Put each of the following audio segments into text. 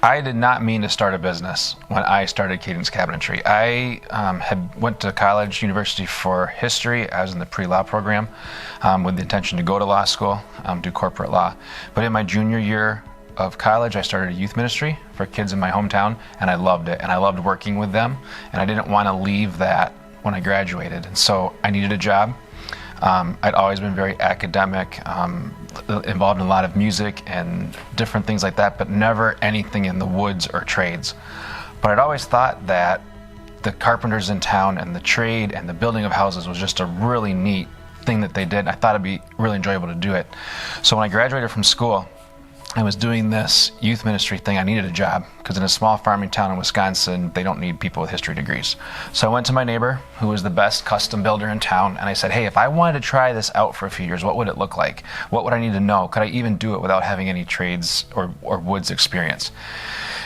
I did not mean to start a business when I started Cadence Cabinetry. I went to college, university for history. I was in the pre-law program with the intention to go to law school, do corporate law. But in my junior year of college, I started a youth ministry for kids in my hometown, and I loved it. And I loved working with them, and I didn't want to leave that when I graduated. And so I needed a job. I'd always been very academic, involved in a lot of music and different things like that, but never anything in the woods or trades. But I'd always thought that the carpenters in town and the trade and the building of houses was just a really neat thing that they did. I thought it'd be really enjoyable to do it. So when I graduated from school, I was doing this youth ministry thing. I needed a job because in a small farming town in Wisconsin, they don't need people with history degrees. So I went to my neighbor, who was the best custom builder in town, and I said, hey, if I wanted to try this out for a few years, what would it look like? What would I need to know? Could I even do it without having any trades or woods experience?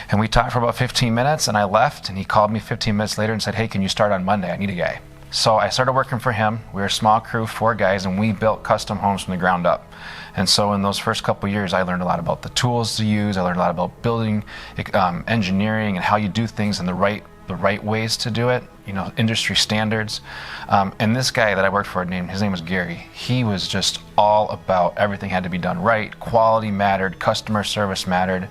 And we talked for about 15 minutes, and I left, and he called me 15 minutes later and said, hey, can you start on Monday? I need a guy. So I started working for him. We were a small crew, 4 guys, and we built custom homes from the ground up. And so in those first couple of years, I learned a lot about the tools to use. I learned a lot about building, engineering, and how you do things in the right ways to do it, industry standards. And this guy that I worked for, his name was Gary. He was just all about everything had to be done right. Quality mattered, customer service mattered,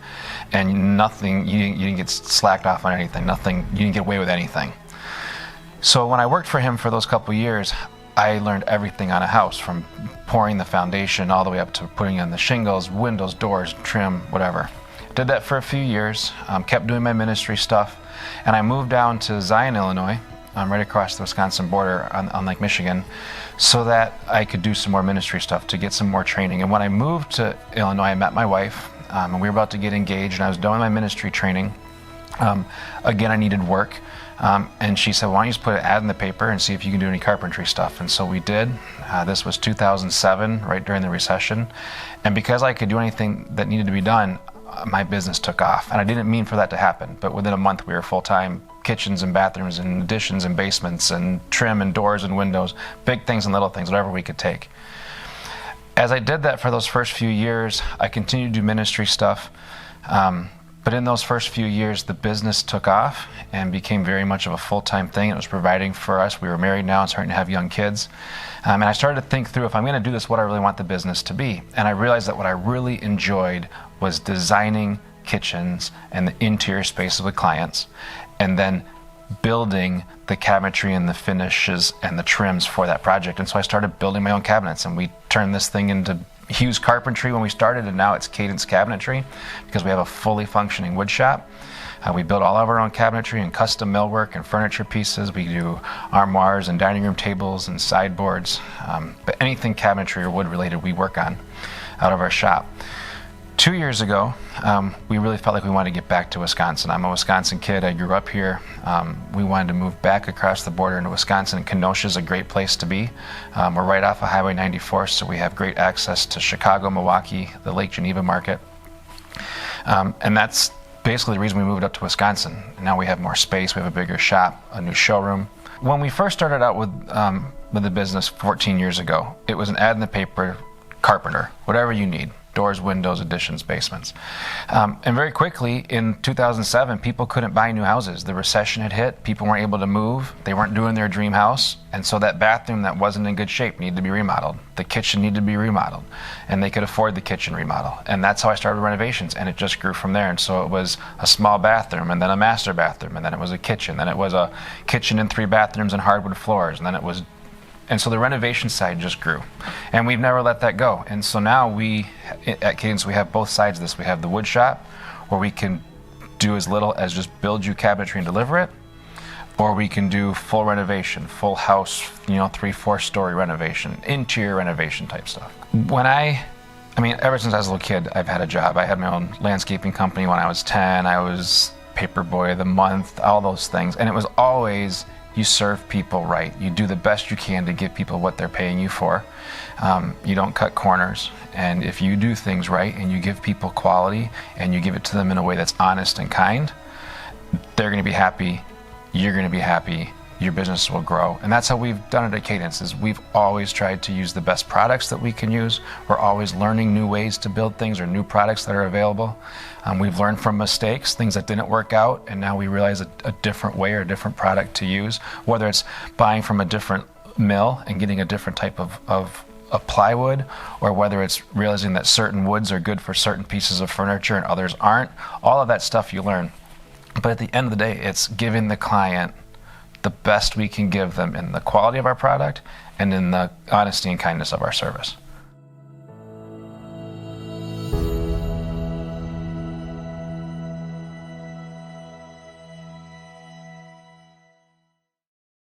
and nothing, you didn't get slacked off on anything. You didn't get away with anything. So when I worked for him for those couple of years, I learned everything on a house, from pouring the foundation all the way up to putting in the shingles, windows, doors, trim, whatever. Did that for a few years, kept doing my ministry stuff, and I moved down to Zion, Illinois, right across the Wisconsin border on Lake Michigan, so that I could do some more ministry stuff to get some more training. And when I moved to Illinois, I met my wife, and we were about to get engaged, and I was doing my ministry training. Again, I needed work. And she said, why don't you just put an ad in the paper and see if you can do any carpentry stuff? And so we did. This was 2007, right during the recession. And because I could do anything that needed to be done, my business took off. And I didn't mean for that to happen, but within a month we were full-time, kitchens and bathrooms and additions and basements and trim and doors and windows, big things and little things, whatever we could take. As I did that for those first few years, I continued to do ministry stuff. But in those first few years, the business took off and became very much of a full-time thing. It was providing for us. We were married now and starting to have young kids. And I started to think through, if I'm going to do this, what I really want the business to be. And I realized that what I really enjoyed was designing kitchens and the interior spaces with clients, and then building the cabinetry and the finishes and the trims for that project. And so I started building my own cabinets, and we turned this thing into Hughes Carpentry when we started, and now it's Cadence Cabinetry because we have a fully functioning wood shop. We build all of our own cabinetry and custom millwork and furniture pieces. We do armoires and dining room tables and sideboards, but anything cabinetry or wood related we work on out of our shop. 2 years ago, we really felt like we wanted to get back to Wisconsin. I'm a Wisconsin kid. I grew up here. We wanted to move back across the border into Wisconsin. Kenosha is a great place to be. We're right off of Highway 94, so we have great access to Chicago, Milwaukee, the Lake Geneva market. And that's basically the reason we moved up to Wisconsin. Now we have more space. We have a bigger shop, a new showroom. When we first started out with the business 14 years ago, it was an ad in the paper, carpenter, whatever you need. Doors, windows, additions, basements. And very quickly, in 2007, people couldn't buy new houses. The recession had hit. People weren't able to move. They weren't doing their dream house. And so that bathroom that wasn't in good shape needed to be remodeled. The kitchen needed to be remodeled. And they could afford the kitchen remodel. And that's how I started renovations. And it just grew from there. And so it was a small bathroom, and then a master bathroom, and then it was a kitchen. Then it was a kitchen and 3 bathrooms and hardwood floors. And then it was And so the renovation side just grew, and we've never let that go. And so now at Cadence, we have both sides of this. We have the wood shop, where we can do as little as just build you cabinetry and deliver it, or we can do full renovation, full house, 3-4 story renovation, interior renovation type stuff. Ever since I was a little kid, I've had a job. I had my own landscaping company when I was 10. I was paper boy of the month, all those things. And it was always, you serve people right. You do the best you can to give people what they're paying you for. You don't cut corners. And if you do things right and you give people quality and you give it to them in a way that's honest and kind, they're going to be happy, you're going to be happy, your business will grow. And that's how we've done it at Cadence, is we've always tried to use the best products that we can use. We're always learning new ways to build things or new products that are available. We've learned from mistakes, things that didn't work out, and now we realize a different way or a different product to use, whether it's buying from a different mill and getting a different type of plywood, or whether it's realizing that certain woods are good for certain pieces of furniture and others aren't. All of that stuff you learn. But at the end of the day, it's giving the client the best we can give them in the quality of our product and in the honesty and kindness of our service.